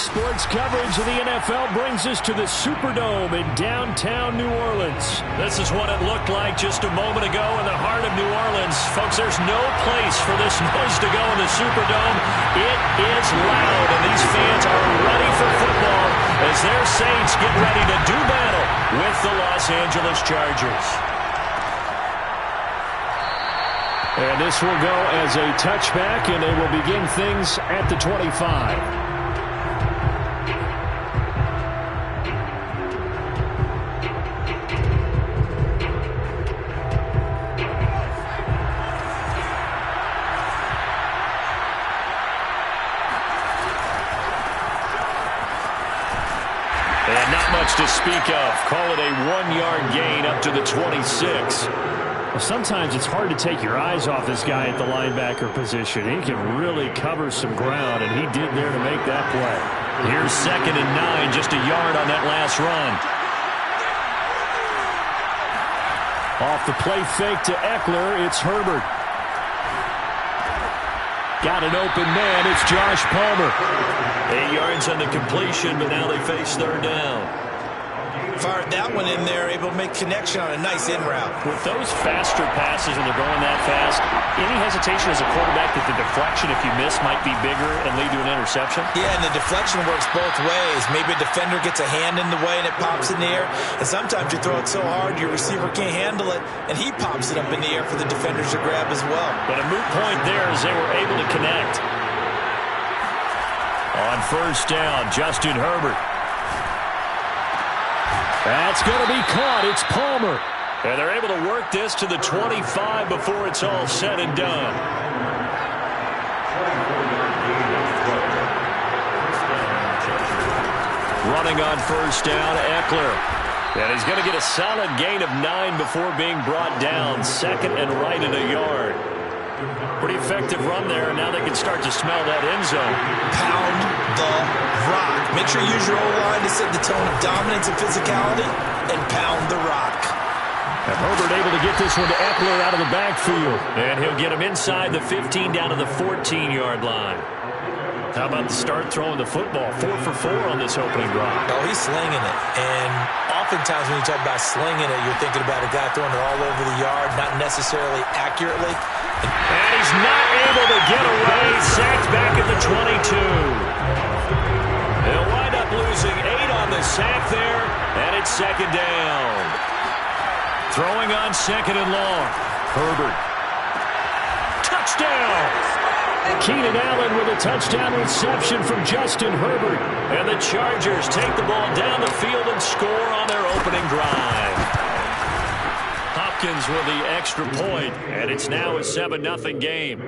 sports coverage of the NFL brings us to the Superdome in downtown New Orleans. This is what it looked like just a moment ago in the heart of New Orleans. Folks, there's no place for this noise to go in the Superdome. It is loud, and these fans are ready for football as their Saints get ready to do battle with the Los Angeles Chargers. And this will go as a touchback, and they will begin things at the 25. And not much to speak of. Call it a 1-yard gain up to the 26. Well, sometimes it's hard to take your eyes off this guy at the linebacker position. He can really cover some ground, and he did there to make that play. Here's 2nd and 9, just a yard on that last run. Off the play fake to Eckler, it's Herbert. Got an open man, it's Josh Palmer. 8 yards on the completion, but now they face 3rd down. Fired that one in there, able to make connection on a nice in route. With those faster passes when they're going that fast, any hesitation as a quarterback that the deflection, if you miss, might be bigger and lead to an interception? Yeah, and the deflection works both ways. Maybe a defender gets a hand in the way and it pops in the air. And sometimes you throw it so hard your receiver can't handle it, and he pops it up in the air for the defenders to grab as well. But a moot point there as they were able to connect. On 1st down, Justin Herbert. That's going to be caught. It's Palmer. And they're able to work this to the 25 before it's all said and done. Running on 1st down, Eckler. And he's going to get a solid gain of 9 before being brought down. 2nd and right at a yard. Pretty effective run there, and now they can start to smell that end zone. Pound the rock. Make sure you use your O-line to set the tone of dominance and physicality, and pound the rock. And Herbert able to get this one to Eckler out of the backfield. And he'll get him inside the 15 down to the 14-yard line. How about the start throwing the football? 4 for 4 on this opening drive. Oh, he's slinging it. And oftentimes when you talk about slinging it, you're thinking about a guy throwing it all over the yard, not necessarily accurately. And he's not able to get away. Sacked back at the 22. They'll wind up losing 8 on the sack there, and it's 2nd down. Throwing on 2nd and long. Herbert. Touchdown! Keenan Allen with a touchdown reception from Justin Herbert. And the Chargers take the ball down the field and score on their opening drive. Hopkins with the extra point, and it's now a 7-0 game.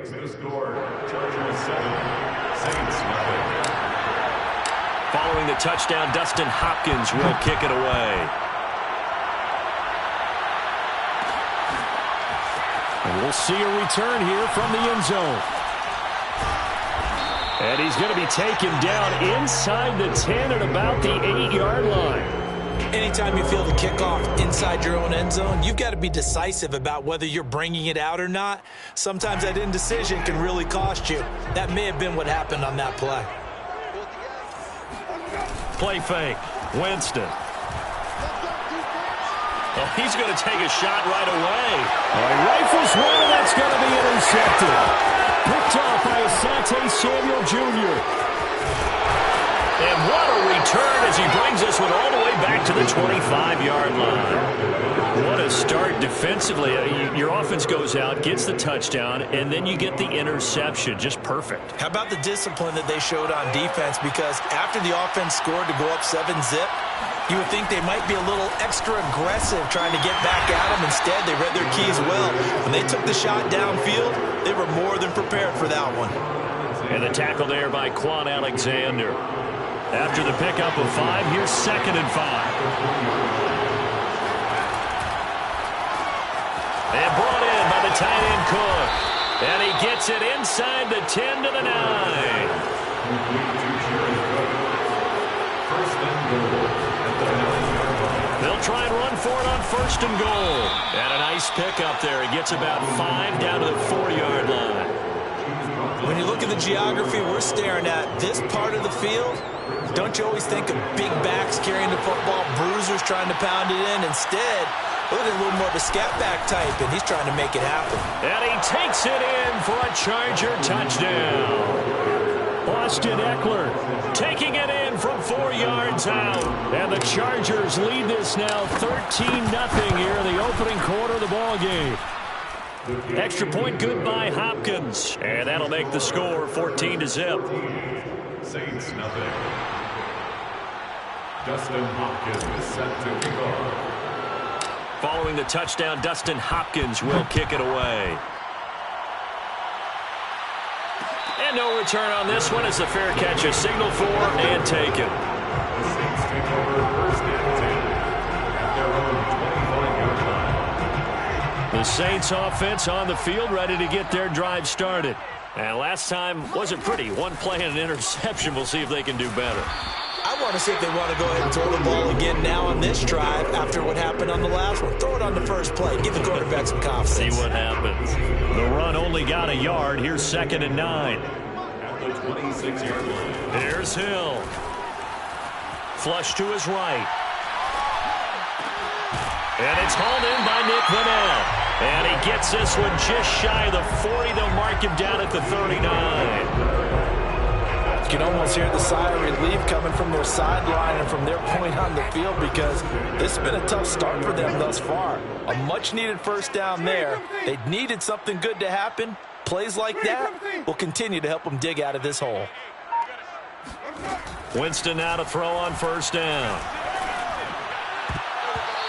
Following the touchdown, Dustin Hopkins will kick it away. And we'll see a return here from the end zone. And he's going to be taken down inside the 10 at about the 8-yard line. Anytime you feel the kickoff inside your own end zone, you've got to be decisive about whether you're bringing it out or not. Sometimes that indecision can really cost you. That may have been what happened on that play. Play fake. Winston. Oh, he's going to take a shot right away. Rifles one, and that's going to be intercepted. Picked off by Asante Samuel Jr. And what a return as he brings this one all the way back to the 25-yard line. What a start defensively. Your offense goes out, gets the touchdown, and then you get the interception. Just perfect. How about the discipline that they showed on defense? Because after the offense scored to go up 7-zip, you would think they might be a little extra aggressive trying to get back at them. Instead, they read their keys well. When they took the shot downfield, they were more than prepared for that one. And the tackle there by Quan Alexander. After the pickup of 5, here's 2nd and 5. And brought in by the tight end Cook. And he gets it inside the 10 to the 9. They'll try and run for it on 1st and goal. And a nice pickup there. He gets about 5 down to the 4-yard line. When you look at the geography we're staring at, this part of the field, don't you always think of big backs carrying the football, bruisers trying to pound it in? Instead, look at a little more of a scat back type, and he's trying to make it happen. And he takes it in for a Charger touchdown. Austin Eckler taking it in from 4 yards out. And the Chargers lead this now 13-0 here in the opening quarter of the ball game. Extra point good by Hopkins. And that'll make the score 14-0. Saints nothing. Dustin Hopkins is set to kick off. Following the touchdown, Dustin Hopkins will kick it away. And no return on this one as the fair catch is signaled for and taken. The Saints take over first and 10 at their own 25-yard line. The Saints offense on the field ready to get their drive started. And last time wasn't pretty. One play and an interception. We'll see if they can do better. I want to see if they want to go ahead and throw the ball again now on this drive after what happened on the last one. Throw it on the first play. Give the quarterback some confidence. See what happens. The run only got a yard. Here's 2nd and 9. At the 26-yard line. Here's Hill. Flush to his right. And it's hauled in by Nick Vanell. And he gets this one just shy of the 40. They'll mark him down at the 39. You can almost hear the sigh of relief coming from their sideline and from their point on the field because this has been a tough start for them thus far. A much-needed first down there. They needed something good to happen. Plays like that will continue to help them dig out of this hole. Winston now to throw on first down.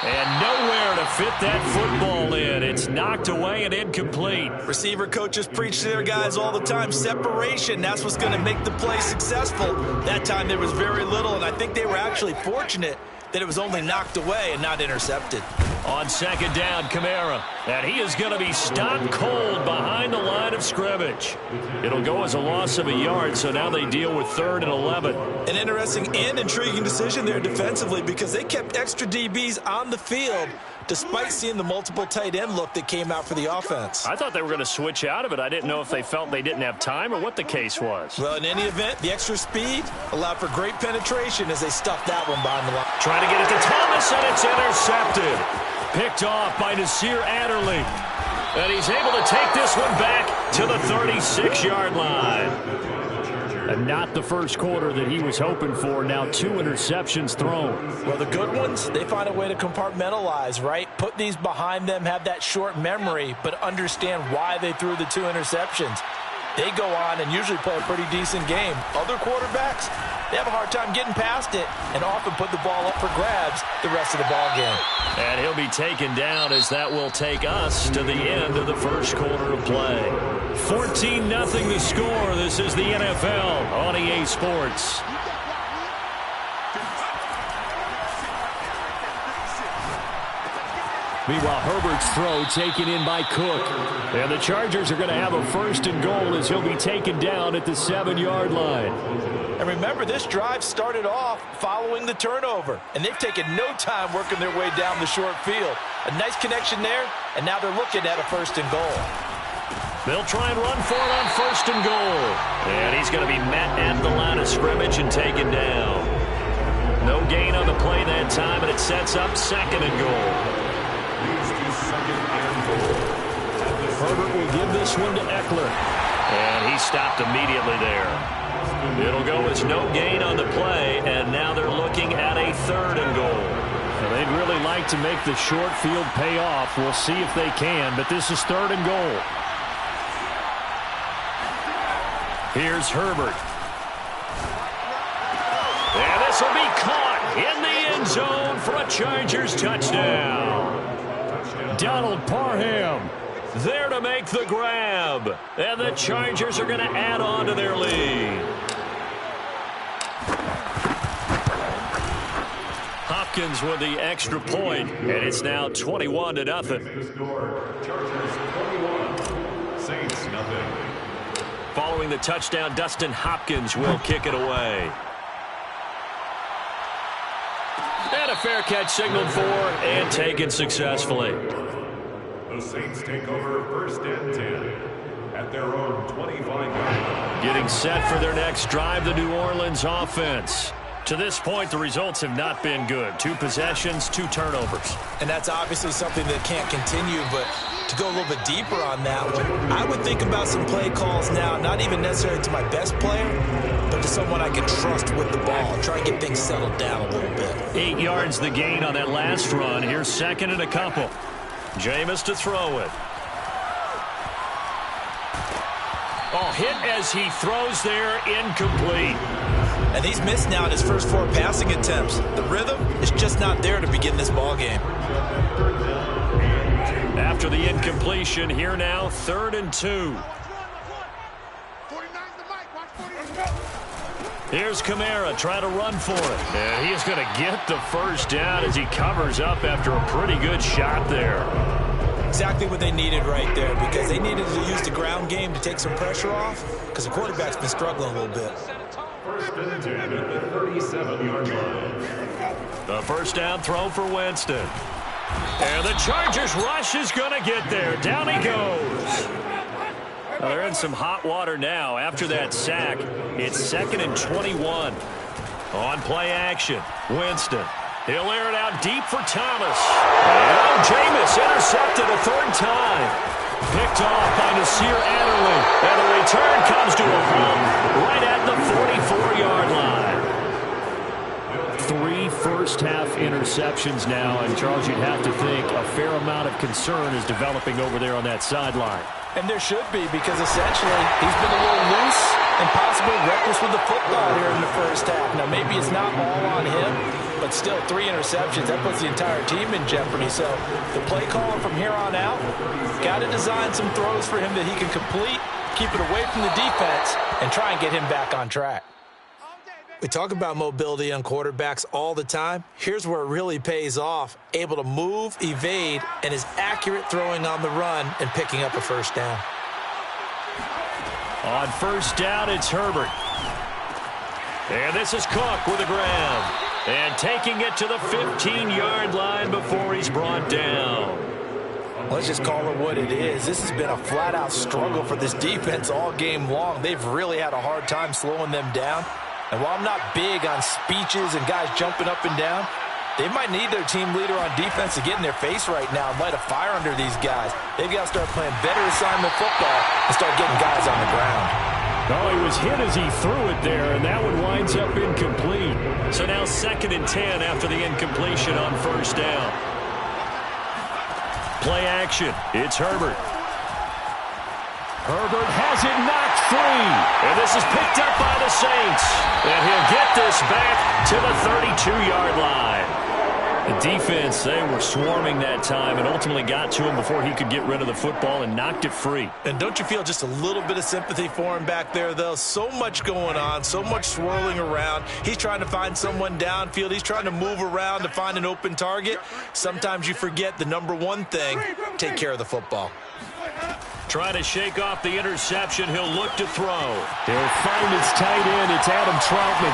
And nowhere to fit that football in. It's knocked away and incomplete. Receiver coaches preach to their guys all the time. Separation, that's what's going to make the play successful. That time there was very little, and I think they were actually fortunate that it was only knocked away and not intercepted. On 2nd down, Kamara. And he is going to be stopped cold behind the line of scrimmage. It'll go as a loss of a yard, so now they deal with 3rd and 11. An interesting and intriguing decision there defensively because they kept extra DBs on the field despite seeing the multiple tight end look that came out for the offense. I thought they were going to switch out of it. I didn't know if they felt they didn't have time or what the case was. Well, in any event, the extra speed allowed for great penetration as they stuffed that one behind the line. Trying to get it to Thomas, and it's intercepted. Picked off by Nasir Adderley. And he's able to take this one back to the 36-yard line. And not the first quarter that he was hoping for. Now 2 interceptions thrown. Well, the good ones, they find a way to compartmentalize, right? Put these behind them, have that short memory, but understand why they threw the 2 interceptions. They go on and usually play a pretty decent game. Other quarterbacks, they have a hard time getting past it and often put the ball up for grabs the rest of the ball game. And he'll be taken down as that will take us to the end of the first quarter of play. 14-0 the score. This is the NFL on EA Sports. Meanwhile, Herbert's throw taken in by Cook. And the Chargers are going to have a 1st and goal as he'll be taken down at the 7-yard line. And remember, this drive started off following the turnover. And they've taken no time working their way down the short field. A nice connection there, and now they're looking at a 1st and goal. They'll try and run for it on 1st and goal. And he's going to be met at the line of scrimmage and taken down. No gain on the play that time, and it sets up 2nd and goal. Herbert will give this one to Eckler. And he stopped immediately there. It'll go as no gain on the play, and now they're looking at a 3rd and goal. Well, they'd really like to make the short field pay off. We'll see if they can, but this is 3rd and goal. Here's Herbert. And this will be caught in the end zone for a Chargers touchdown. Donald Parham there to make the grab. And the Chargers are going to add on to their lead. Hopkins with the extra point, and it's now 21-0. Chargers 21, Saints nothing. Following the touchdown, Dustin Hopkins will kick it away. And a fair catch signaled for and taken successfully. The Saints take over 1st and 10 at their own 25-yard line. Getting set for their next drive, the New Orleans offense. To this point, the results have not been good. 2 possessions, 2 turnovers. And that's obviously something that can't continue, but to go a little bit deeper on that one, I would think about some play calls now, not even necessarily to my best player, but to someone I can trust with the ball. Try and get things settled down a little bit. 8 yards the gain on that last run. Here's second and a couple. Jameis to throw it. Oh, hit as he throws there, incomplete. And he's missed now in his first 4 passing attempts. The rhythm is just not there to begin this ball game. After the incompletion, here now, 3rd and 2. Here's Kamara trying to run for it. And he is going to get the first down as he covers up after a pretty good shot there. Exactly what they needed right there, because they needed to use the ground game to take some pressure off, because the quarterback's been struggling a little bit. First and 10 at the 37-yard line. The first down throw for Winston. And the Chargers rush is going to get there. Down he goes. Well, they're in some hot water now. After that sack, it's 2nd and 21. On play action, Winston. He'll air it out deep for Thomas. And Jameis intercepted a 3rd time. Picked off by Nasir Adderley. And the return comes to a halt right at the 44-yard line. 3 first-half interceptions now, and Charles, you'd have to think a fair amount of concern is developing over there on that sideline. And there should be, because essentially he's been a little loose and possibly reckless with the football here in the first half. Now, maybe it's not all on him, but still 3 interceptions. That puts the entire team in jeopardy. So the play call from here on out, got to design some throws for him that he can complete, keep it away from the defense, and try and get him back on track. We talk about mobility on quarterbacks all the time. Here's where it really pays off. Able to move, evade, and is accurate throwing on the run and picking up a first down. On first down, it's Herbert. And this is Cook with the ground. And taking it to the 15-yard line before he's brought down. Let's just call it what it is. This has been a flat-out struggle for this defense all game long. They've really had a hard time slowing them down. And while I'm not big on speeches and guys jumping up and down, they might need their team leader on defense to get in their face right now and light a fire under these guys. They've got to start playing better assignment football and start getting guys on the ground. Oh, he was hit as he threw it there, and that one winds up incomplete. So now 2nd and 10 after the incompletion on first down. Play action. It's Herbert. Herbert has it knocked free. And this is picked up by the Saints. And he'll get this back to the 32-yard line. The defense, they were swarming that time and ultimately got to him before he could get rid of the football and knocked it free. And don't you feel just a little bit of sympathy for him back there, though? So much going on, so much swirling around. He's trying to find someone downfield. He's trying to move around to find an open target. Sometimes you forget the number one thing, take care of the football. Trying to shake off the interception. He'll look to throw. He'll find his tight end. It's Adam Troutman.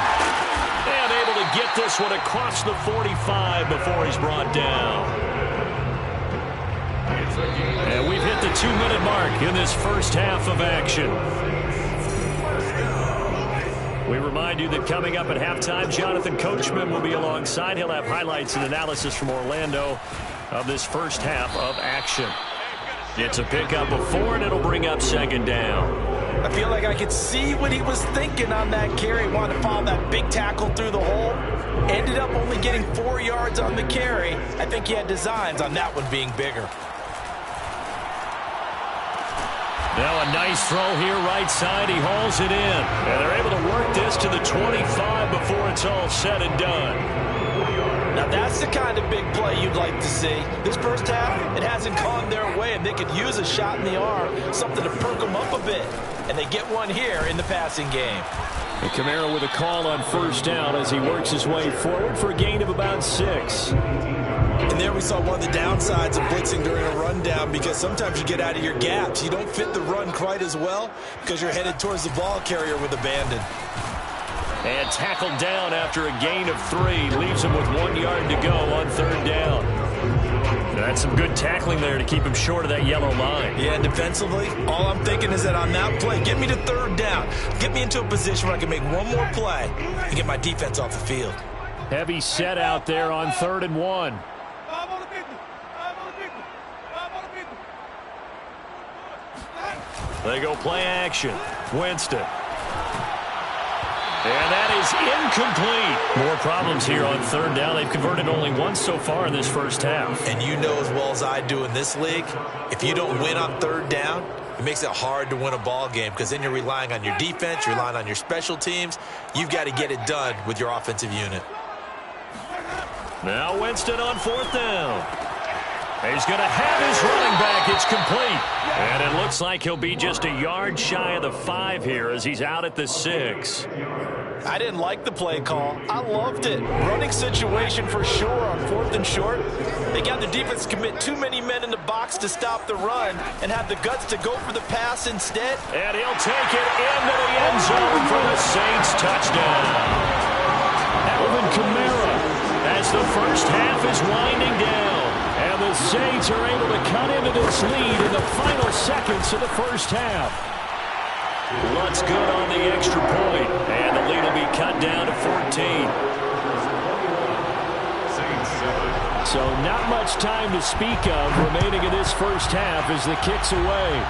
And able to get this one across the 45 before he's brought down. And we've hit the 2-minute mark in this first half of action. We remind you that coming up at halftime, Jonathan Coachman will be alongside. He'll have highlights and analysis from Orlando of this first half of action. It's a pickup of 4, and it'll bring up 2nd down. I feel like I could see what he was thinking on that carry. Wanted to follow that big tackle through the hole. Ended up only getting 4 yards on the carry. I think he had designs on that one being bigger. Now a nice throw here right side. He hauls it in. And they're able to work this to the 25 before it's all said and done. Now that's the kind of big play you'd like to see. This first half, it hasn't gone their way, and they could use a shot in the arm, something to perk them up a bit. And they get one here in the passing game. And Kamara with a call on first down as he works his way forward for a gain of about 6. And there we saw one of the downsides of blitzing during a rundown, because sometimes you get out of your gaps. You don't fit the run quite as well because you're headed towards the ball carrier with abandon. And tackled down after a gain of 3. Leaves him with 1 yard to go on 3rd down. That's some good tackling there to keep him short of that yellow line. Yeah, defensively, all I'm thinking is that on that play, get me to third down. Get me into a position where I can make one more play and get my defense off the field. Heavy set out there on 3rd and 1. They go play action. Winston. And that is incomplete. More problems here on 3rd down. They've converted only once so far in this first half. And you know as well as I do in this league, if you don't win on 3rd down, it makes it hard to win a ball game because then you're relying on your defense, you're relying on your special teams. You've got to get it done with your offensive unit. Now Winston on 4th down. He's going to have his running back. It's complete. And it looks like he'll be just a yard shy of the 5 here as he's out at the 6. I didn't like the play call. I loved it. Running situation for sure on 4th and short. They got the defense to commit too many men in the box to stop the run and have the guts to go for the pass instead. And he'll take it into the end zone for the Saints touchdown. Alvin Kamara as the first half is winding down. And the Saints are able to cut into this lead in the final seconds of the first half. Lutz good on the extra point, and the lead will be cut down to 14. So not much time to speak of remaining in this first half as the kick's away.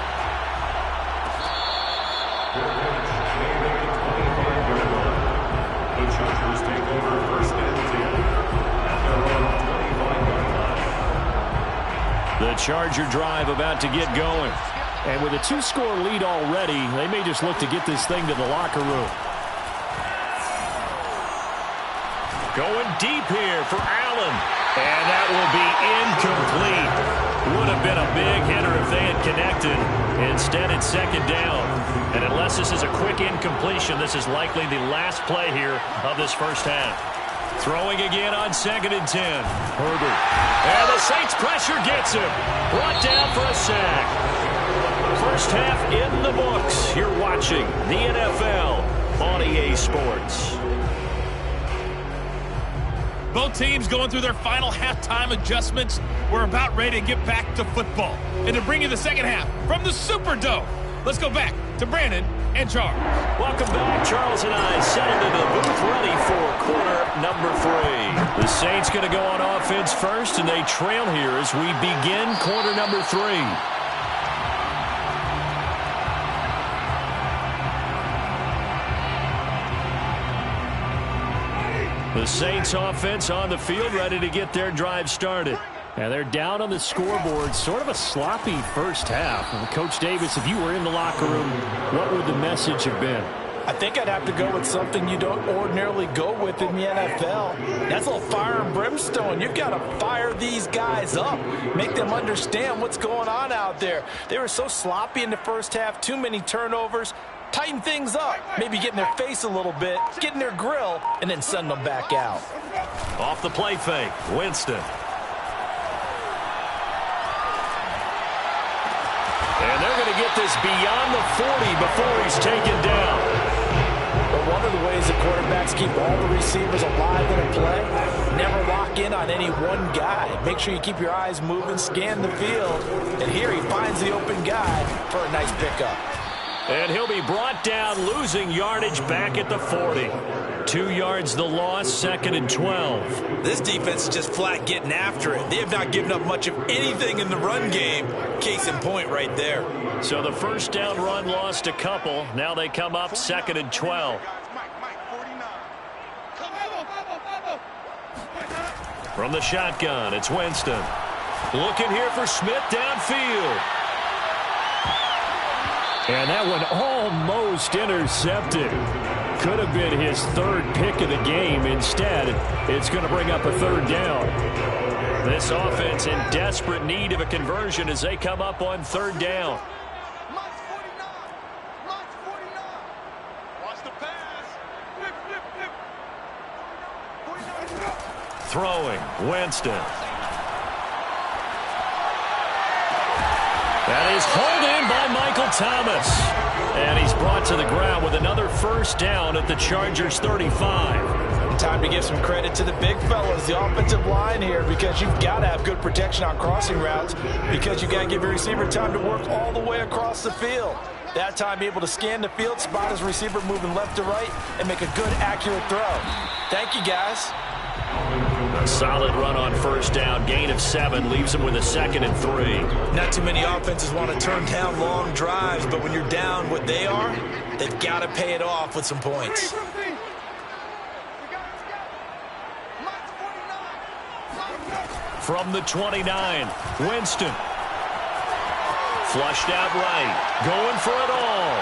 The Chargers take over 1st and 10. The Charger drive about to get going. And with a 2-score lead already, they may just look to get this thing to the locker room. Going deep here for Allen. And that will be incomplete. Would have been a big hitter if they had connected. Instead, it's 2nd down. And unless this is a quick incompletion, this is likely the last play here of this first half. Throwing again on 2nd and 10. Herbert. And the Saints pressure gets him. Brought down for a sack. First half in the books. You're watching the NFL on EA Sports. Both teams going through their final halftime adjustments. We're about ready to get back to football. And to bring you the second half from the Superdome, let's go back to Brandon and Charles. Welcome back. Charles and I settled into the booth ready for quarter number 3. The Saints going to go on offense first, and they trail here as we begin quarter number 3. The Saints offense on the field ready to get their drive started. And they're down on the scoreboard. Sort of a sloppy first half. And Coach Davis, if you were in the locker room, what would the message have been? I think I'd have to go with something you don't ordinarily go with in the NFL. That's a little fire and brimstone. You've got to fire these guys up. Make them understand what's going on out there. They were so sloppy in the first half. Too many turnovers. Tighten things up. Maybe get in their face a little bit. Get in their grill. And then send them back out. Off the play fake. Winston. And they're going to get this beyond the 40 before he's taken down. But one of the ways the quarterbacks keep all the receivers alive in a play, never lock in on any one guy. Make sure you keep your eyes moving, scan the field. And here he finds the open guy for a nice pickup. And he'll be brought down, losing yardage back at the 40. 2 yards the loss, 2nd and 12. This defense is just flat getting after it. They have not given up much of anything in the run game. Case in point right there. So the first down run lost a couple. Now they come up 2nd and 12. From the shotgun, it's Winston. Looking here for Smith downfield. And that one almost intercepted. Could have been his 3rd pick of the game. Instead, it's going to bring up a 3rd down. This offense in desperate need of a conversion as they come up on 3rd down. Throwing, Winston. That is hauled in by Michael Thomas. And he's brought to the ground with another first down at the Chargers 35. time to give some credit to the big fellas, the offensive line here, because you've got to have good protection on crossing routes because you've got to give your receiver time to work all the way across the field. That time, able to scan the field, spot his receiver moving left to right, and make a good, accurate throw. Thank you, guys. A solid run on first down. Gain of 7 leaves him with a 2nd and 3. Not too many offenses want to turn down long drives, but when you're down what they are, they've got to pay it off with some points. From the 29, Winston. Flushed out right. Going for it all.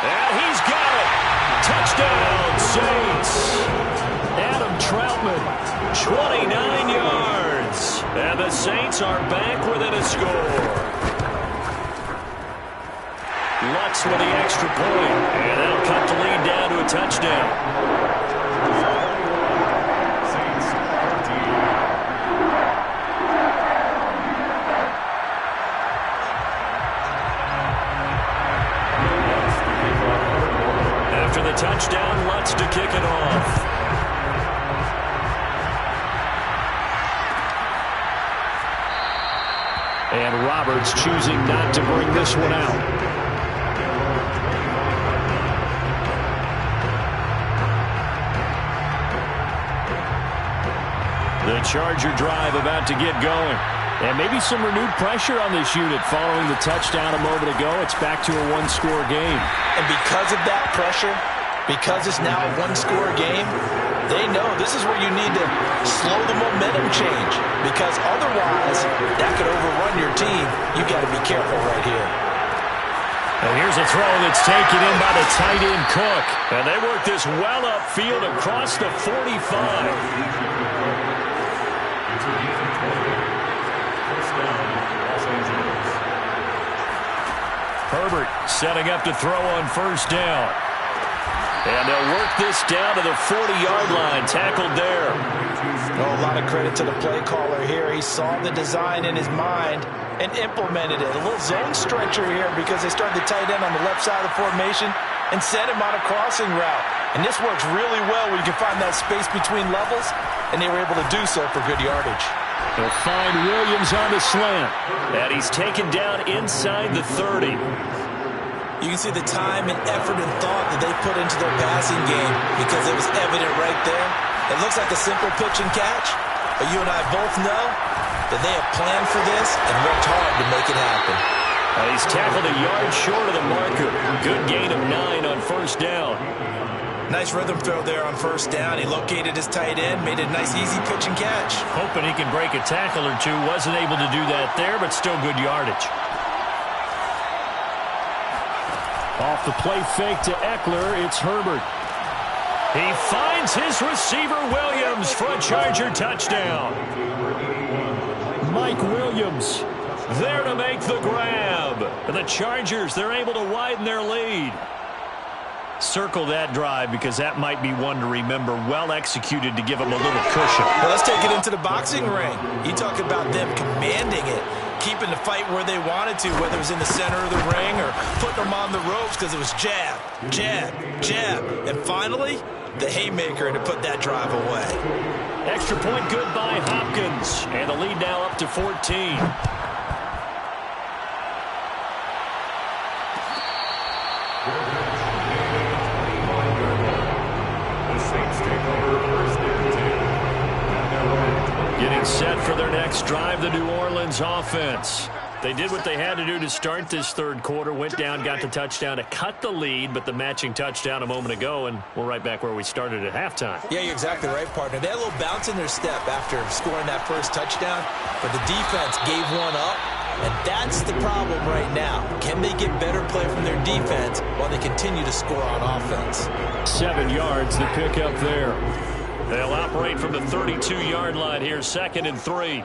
And he's got it. Touchdown, Saints. Adam Troutman, 29 yards. And the Saints are back within a score. Lutz with the extra point. And that'll cut the lead down to a touchdown. Touchdown, Lutz to kick it off. And Roberts choosing not to bring this one out. The Charger drive about to get going. And maybe some renewed pressure on this unit following the touchdown a moment ago. It's back to a one-score game. And because of that pressure, because it's now a one-score game, they know this is where you need to slow the momentum change, because otherwise that could overrun your team. You got to be careful right here. And here's a throw that's taken in by the tight end Cook. And they work this well upfield across the 45. Herbert setting up to throw on first down. And they'll work this down to the 40-yard line. Tackled there. Oh, a lot of credit to the play caller here. He saw the design in his mind and implemented it. A little zone stretcher here because they started the tight end on the left side of the formation and sent him on a crossing route. And this works really well when you can find that space between levels, and they were able to do so for good yardage. They'll find Williams on the slant. And he's taken down inside the 30. You can see the time and effort and thought that they put into their passing game because it was evident right there. It looks like a simple pitch and catch, but you and I both know that they have planned for this and worked hard to make it happen. He's tackled a yard short of the marker. Good gain of 9 on first down. Nice rhythm throw there on first down. He located his tight end, made a nice easy pitch and catch. Hoping he can break a tackle or two. Wasn't able to do that there, but still good yardage. Off the play fake to Eckler, it's Herbert. He finds his receiver Williams for a Charger touchdown. Mike Williams there to make the grab. And the Chargers, they're able to widen their lead. Circle that drive because that might be one to remember. Well executed to give them a little cushion. Well, let's take it into the boxing ring. You talk about them commanding it, keeping the fight where they wanted to, whether it was in the center of the ring or putting them on the ropes because it was jab, jab, jab. And finally, the haymaker to put that drive away. Extra point good by Hopkins. And the lead now up to 14. Getting set for their next drive, the New Orleans offense. They did what they had to do to start this third quarter. Went down, got the touchdown to cut the lead, but the matching touchdown a moment ago, and we're right back where we started at halftime. Yeah, you're exactly right, partner. They had a little bounce in their step after scoring that first touchdown, but the defense gave one up, and that's the problem right now. Can they get better play from their defense while they continue to score on offense? 7 yards, the pickup there. They'll operate from the 32-yard line here, 2nd and 3.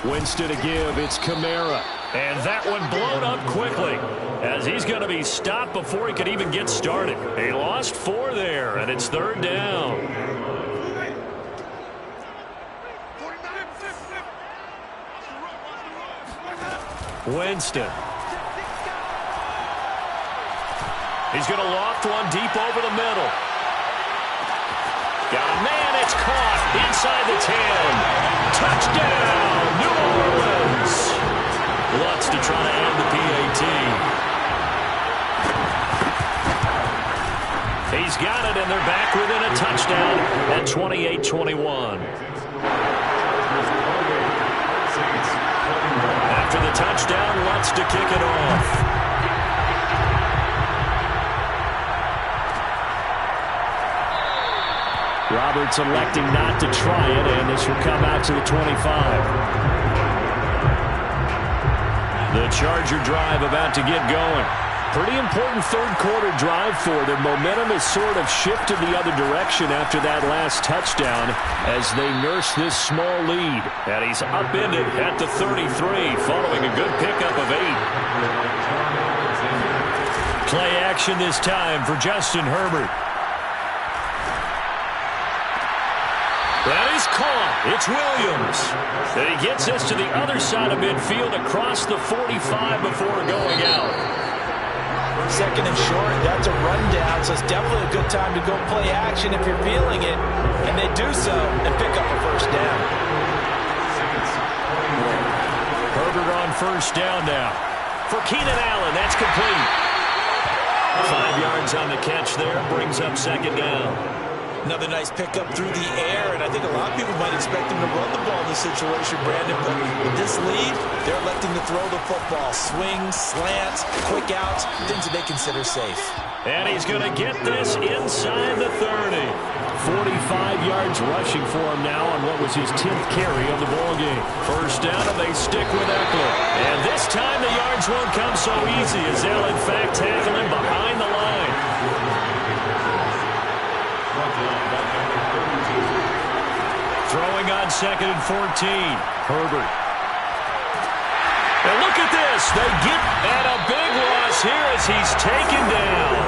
Winston to give, it's Kamara. And that one blown up quickly as he's going to be stopped before he could even get started. They lost 4 there, and it's 3rd down. Winston. He's going to loft one deep over the middle. Got a man, it's caught inside the 10. Touchdown, New Orleans. Lutz to try to end the PAT. He's got it, and they're back within a touchdown at 28-21. After the touchdown, Lutz to kick it off. Roberts electing not to try it, and this will come out to the 25. The Charger drive about to get going. Pretty important third-quarter drive for them. Momentum has sort of shifted the other direction after that last touchdown as they nurse this small lead. And he's upended at the 33 following a good pickup of 8. Play action this time for Justin Herbert. That is caught. It's Williams. And he gets us to the other side of midfield across the 45 before going out. Second and short, that's a rundown, so it's definitely a good time to go play action if you're feeling it. And they do so and pick up a first down. Herbert on first down now. For Keenan Allen, that's complete. 5 yards on the catch there, brings up second down. Another nice pickup through the air, and I think a lot of people might expect him to run the ball in this situation, Brandon, but with this lead, they're electing to throw the football. Swings, slants, quick outs, things that they consider safe. And he's going to get this inside the 30. 45 yards rushing for him now on what was his 10th carry of the ball game. First down, and they stick with Eckler. And this time the yards won't come so easy as they'll, in fact, tackle him behind the line. Throwing on second and 14. Herbert. And look at this. They get at a big loss here as he's taken down.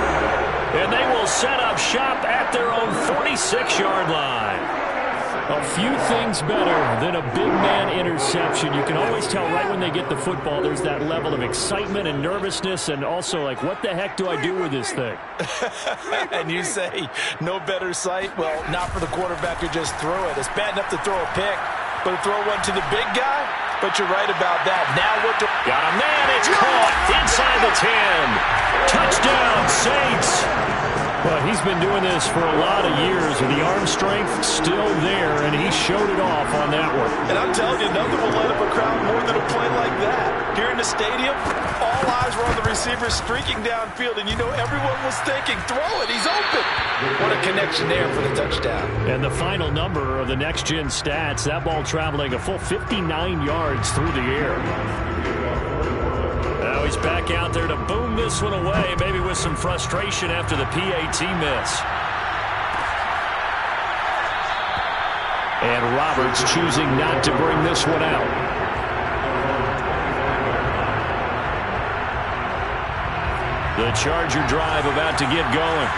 And they will set up shop at their own 46-yard line. A few things better than a big man interception. You can always tell right when they get the football, there's that level of excitement and nervousness, and also like, what the heck do I do with this thing? And you say, no better sight? Well, not for the quarterback who just threw it. It's bad enough to throw a pick, but to throw one to the big guy? But you're right about that. Now what do... Got a man, it's caught inside the 10. Touchdown, Saints. But he's been doing this for a lot of years, with the arm strength still there, and he showed it off on that one. And I'm telling you, nothing will light up a crowd more than a play like that. Here in the stadium, all eyes were on the receiver streaking downfield, and you know everyone was thinking, throw it, he's open. What a connection there for the touchdown. And the final number of the next-gen stats, that ball traveling a full 59 yards through the air. Now he's back out there to boom this one away, maybe with some frustration after the PAT miss. And Roberts choosing not to bring this one out. The Charger drive about to get going.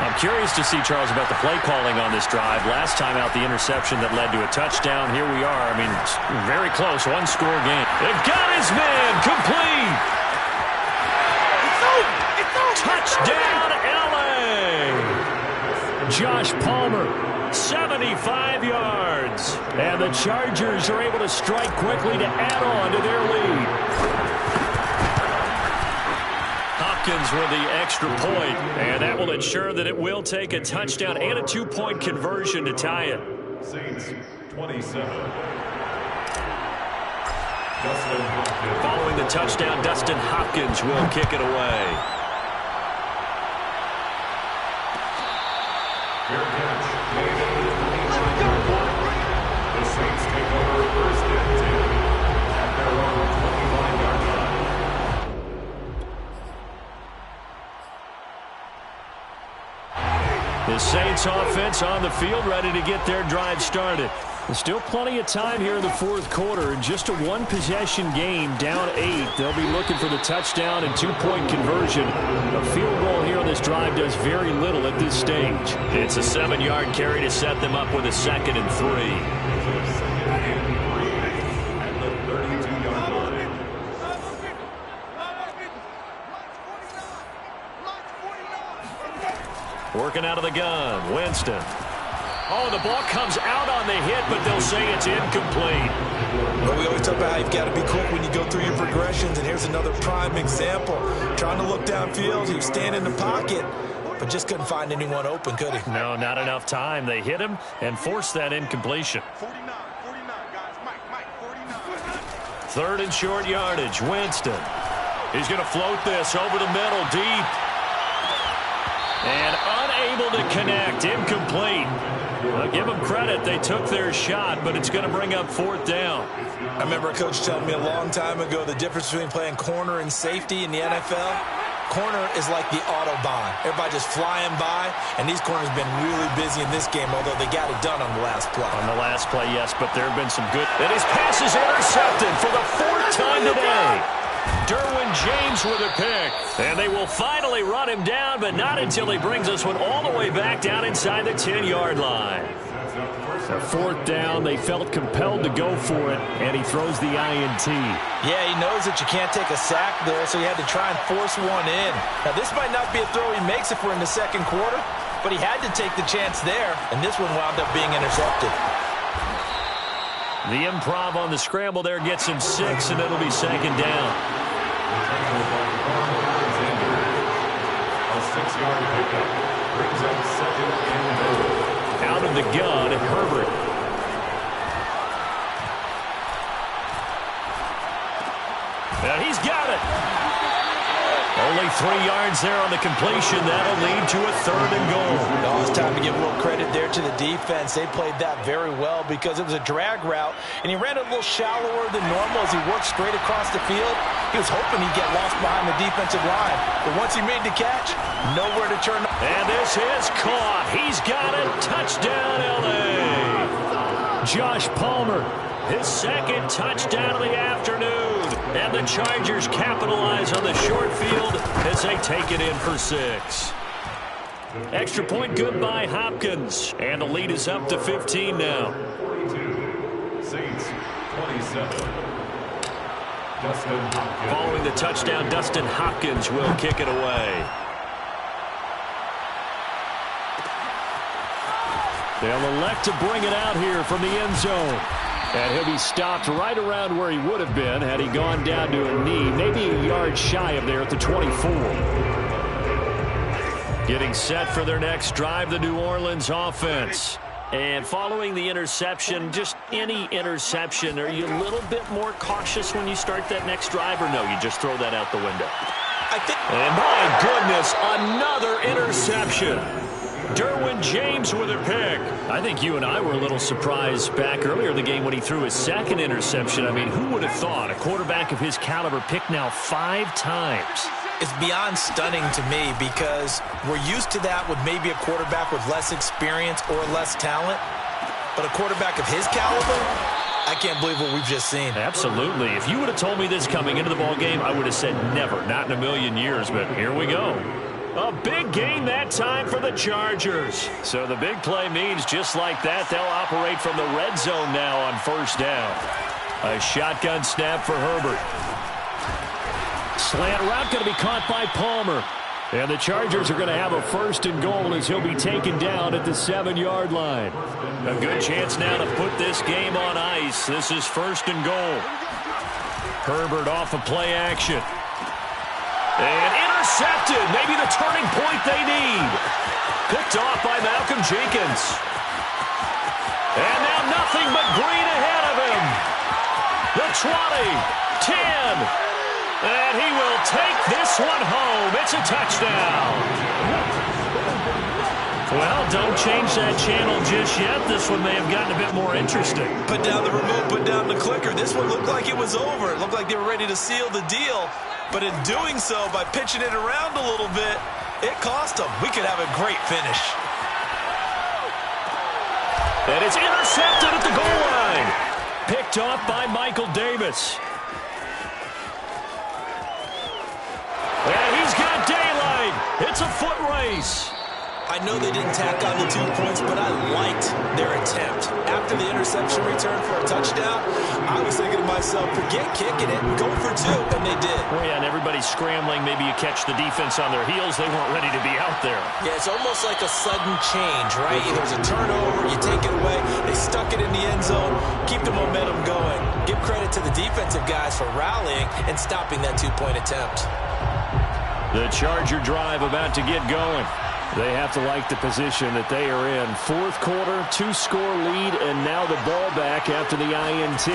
I'm curious to see, Charles, about the play calling on this drive. Last time out, the interception that led to a touchdown. Here we are. I mean, very close, one-score game. They've got his man complete. Touchdown, L.A. Josh Palmer, 75 yards. and the Chargers are able to strike quickly to add on to their lead. Hopkins with the extra point, and that will ensure that it will take a touchdown and a two-point conversion to tie it. Saints 27. Following the touchdown, Dustin Hopkins will kick it away. Fair catch made at the 29-yard line. The Saints take over first and 10 at their own 29-yard line. The Saints offense on the field, ready to get their drive started. There's still plenty of time here in the fourth quarter. Just a one-possession game, down 8. They'll be looking for the touchdown and two-point conversion. A field goal here on this drive does very little at this stage. It's a 7-yard carry to set them up with a 2nd and 3. At the 32-yard line. Working out of the gun, Winston. Oh, the ball comes out on the hit, but they'll say it's incomplete. But we always talk about how you've got to be quick when you go through your progressions, and here's another prime example. Trying to look downfield, he was standing in the pocket, but just couldn't find anyone open, could he? No, not enough time. They hit him and forced that incompletion. 49, guys. Mike, 49. Third and short yardage, Winston. He's going to float this over the middle, deep. And unable to connect, incomplete. I'll give them credit. They took their shot, but it's going to bring up fourth down. I remember a coach telling me a long time ago the difference between playing corner and safety in the NFL. Corner is like the Autobahn. Everybody just flying by, and these corners have been really busy in this game, although they got it done on the last play. On the last play, yes, but there have been some good. And his pass is intercepted for the fourth time today. Derwin James with a pick. And they will finally run him down, but not until he brings us one all the way back down inside the 10-yard line. A fourth down, they felt compelled to go for it, and he throws the INT. Yeah, he knows that you can't take a sack there, so he had to try and force one in. Now, this might not be a throw he makes if we're in the second quarter, but he had to take the chance there, and this one wound up being intercepted. The improv on the scramble there gets him 6, and it'll be second down. A 6-yard pickup brings up second and goal. Out of the gun, Herbert. And he's got it. Only 3 yards there on the completion. That'll lead to a third and goal. No, it's time to give a little credit there to the defense. They played that very well because it was a drag route, and he ran it a little shallower than normal as he worked straight across the field. He was hoping he'd get lost behind the defensive line, but once he made the catch, nowhere to turn. And this is caught. He's got it. Touchdown, L.A. Josh Palmer. His second touchdown of the afternoon. And the Chargers capitalize on the short field as they take it in for 6. Extra point good by Hopkins. And the lead is up to 15 now. 42, Saints 27. Dustin Hopkins. Following the touchdown, Dustin Hopkins will kick it away. They'll elect to bring it out here from the end zone. And he'll be stopped right around where he would have been had he gone down to a knee, maybe a yard shy of there at the 24. Getting set for their next drive, the New Orleans offense. And following the interception, just any interception, are you a little bit more cautious when you start that next drive, or no, you just throw that out the window? And my goodness, another interception. Derwin James with a pick. I think you and I were a little surprised back earlier in the game when he threw his second interception. I mean, who would have thought a quarterback of his caliber picked now 5 times? It's beyond stunning to me because we're used to that with maybe a quarterback with less experience or less talent. But a quarterback of his caliber, I can't believe what we've just seen. Absolutely. If you would have told me this coming into the ballgame, I would have said never, not in a million years. But here we go. A big gain that time for the Chargers. So the big play means just like that, they'll operate from the red zone now on first down. A shotgun snap for Herbert. Slant route going to be caught by Palmer. And the Chargers are going to have a first and goal as he'll be taken down at the 7-yard line. A good chance now to put this game on ice. This is first and goal. Herbert off of play action. And intercepted. Maybe the turning point they need. Picked off by Malcolm Jenkins. And now nothing but green ahead of him. The 20, 10. And he will take this one home. It's a touchdown. Well, don't change that channel just yet. This one may have gotten a bit more interesting. Put down the remote, put down the clicker. This one looked like it was over. It looked like they were ready to seal the deal. But in doing so, by pitching it around a little bit, it cost them. We could have a great finish. And it's intercepted at the goal line. Picked off by Michael Davis. And he's got daylight. It's a foot race. I know they didn't tack on the 2 points, but I liked their attempt. After the interception return for a touchdown, I was thinking to myself, forget kicking it, go for 2, and they did. Well, yeah, and everybody's scrambling. Maybe you catch the defense on their heels. They weren't ready to be out there. Yeah, it's almost like a sudden change, right? There's a turnover, you take it away, they stuck it in the end zone, keep the momentum going. Give credit to the defensive guys for rallying and stopping that 2-point attempt. The Charger drive about to get going. They have to like the position that they are in. Fourth quarter, 2-score lead, and now the ball back after the INT.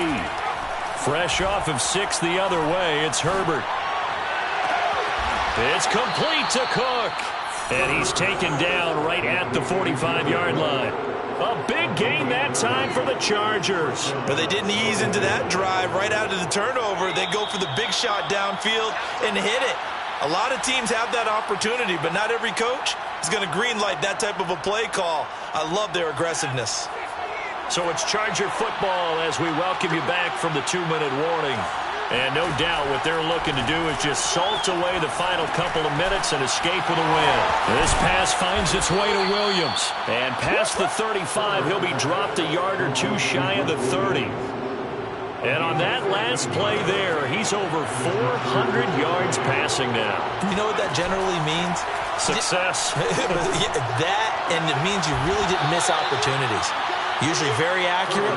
Fresh off of 6 the other way, it's Herbert. It's complete to Cook. And he's taken down right at the 45-yard line. A big gain that time for the Chargers. But they didn't ease into that drive right out of the turnover. They go for the big shot downfield and hit it. A lot of teams have that opportunity, but not every coach is going to greenlight that type of a play call. I love their aggressiveness. So it's Charger football as we welcome you back from the 2-minute warning. And no doubt what they're looking to do is just salt away the final couple of minutes and escape with a win. This pass finds its way to Williams. And past the 35, he'll be dropped a yard or 2 shy of the 30. And on that last play there, he's over 400 yards passing now. You know what that generally means? Success. That, and it means you really didn't miss opportunities. Usually very accurate.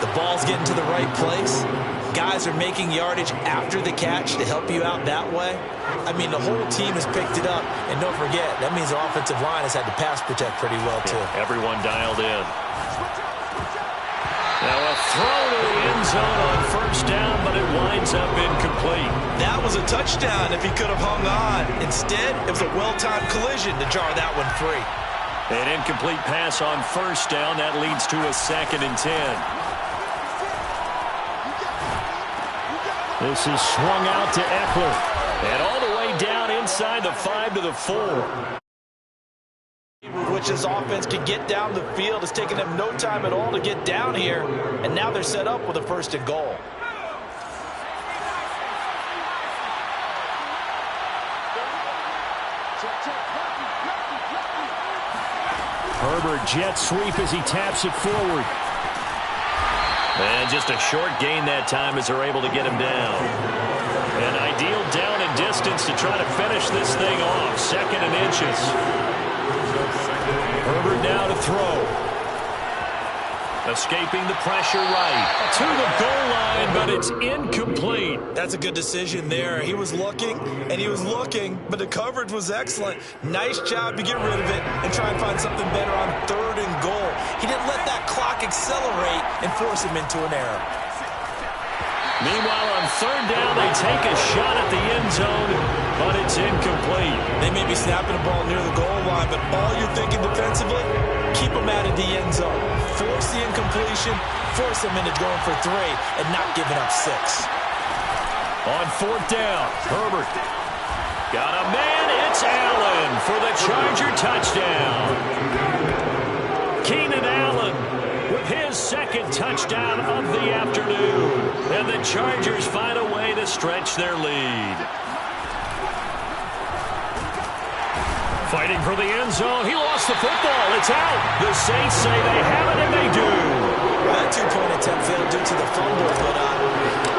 The ball's getting to the right place. Guys are making yardage after the catch to help you out that way. I mean, the whole team has picked it up. And don't forget, that means the offensive line has had to pass protect pretty well, too. Yeah, everyone dialed in. Now a throw to the end zone on first down, but it winds up incomplete. That was a touchdown if he could have hung on. Instead, it was a well-timed collision to jar that one free. An incomplete pass on first down. That leads to a 2nd and 10. This is swung out to Eckler. And all the way down inside the 5 to the 4. Which his offense could get down the field. It's taken them no time at all to get down here. And now they're set up with a 1st and goal. Herbert jet sweep as he taps it forward. And just a short gain that time as they're able to get him down. An ideal down and distance to try to finish this thing off. 2nd and inches. Herbert now to throw. Escaping the pressure right. To the goal line, but it's incomplete. That's a good decision there. He was looking, and he was looking, but the coverage was excellent. Nice job to get rid of it and try and find something better on 3rd and goal. He didn't let that clock accelerate and force him into an error. Meanwhile, on 3rd down, they take a shot at the end zone, but it's incomplete. They may be snapping the ball near the goal line, but all you're thinking defensively, keep them out of the end zone. Force the incompletion, force them into going for 3, and not giving up 6. On 4th down, Herbert. Got a man, it's Allen for the Charger touchdown. Keenan Allen with his 2nd touchdown of the afternoon. And the Chargers find a way to stretch their lead. Fighting for the end zone. He lost the football. It's out. The Saints say they have it, and they do. Well, that 2-point attempt failed due to the fumble, but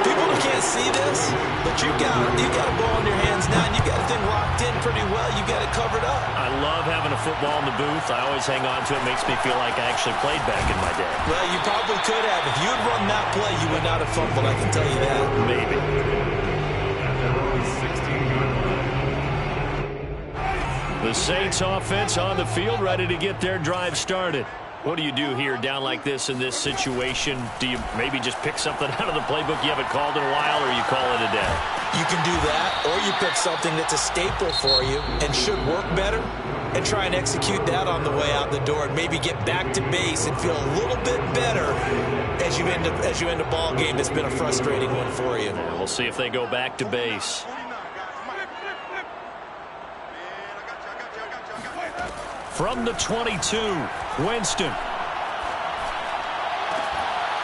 people can't see this, but you got a ball in your hands now, and you got the thing locked in pretty well. You got it covered up. I love having a football in the booth. I always hang on to it. Makes me feel like I actually played back in my day. Well, you probably could have. If you had run that play, you would not have fumbled, I can tell you that. Maybe. The Saints offense on the field, ready to get their drive started. What do you do here down like this in this situation? Do you maybe just pick something out of the playbook you haven't called in a while, or you call it a day? You can do that, or you pick something that's a staple for you and should work better and try and execute that on the way out the door and maybe get back to base and feel a little bit better as you end a ball game that's been a frustrating one for you. We'll see if they go back to base. From the 22, Winston.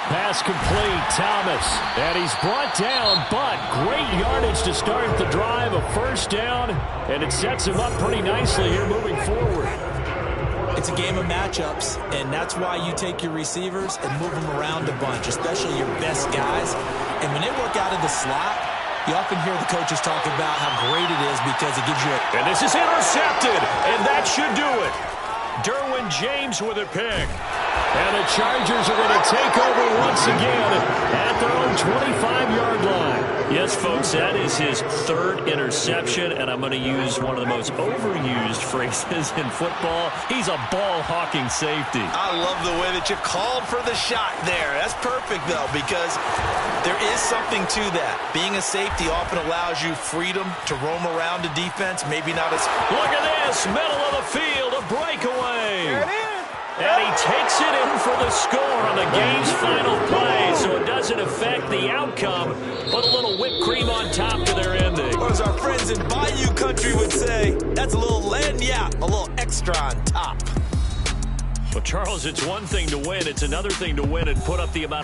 Pass complete, Thomas. And he's brought down, but great yardage to start the drive, a 1st down, and it sets him up pretty nicely here moving forward. It's a game of matchups, and that's why you take your receivers and move them around a bunch, especially your best guys. And when they work out of the slot, you often hear the coaches talk about how great it is because it gives you a... And this is intercepted, and that should do it. Derwin James with a pick. And the Chargers are going to take over once again at their own 25-yard line. Yes, folks, that is his third interception, and I'm going to use one of the most overused phrases in football. He's a ball-hawking safety. I love the way that you called for the shot there. That's perfect, though, because there is something to that. Being a safety often allows you freedom to roam around the defense, maybe not as... Look at this, middle of the field, a breakaway. There it is. And he takes it in for the score on the game's final play, so it doesn't affect the outcome, but a little whipped cream on top to their ending. Or as our friends in Bayou Country would say, that's a little lagniappe, a little extra on top. Well, Charles, it's one thing to win. It's another thing to win and put up the amount of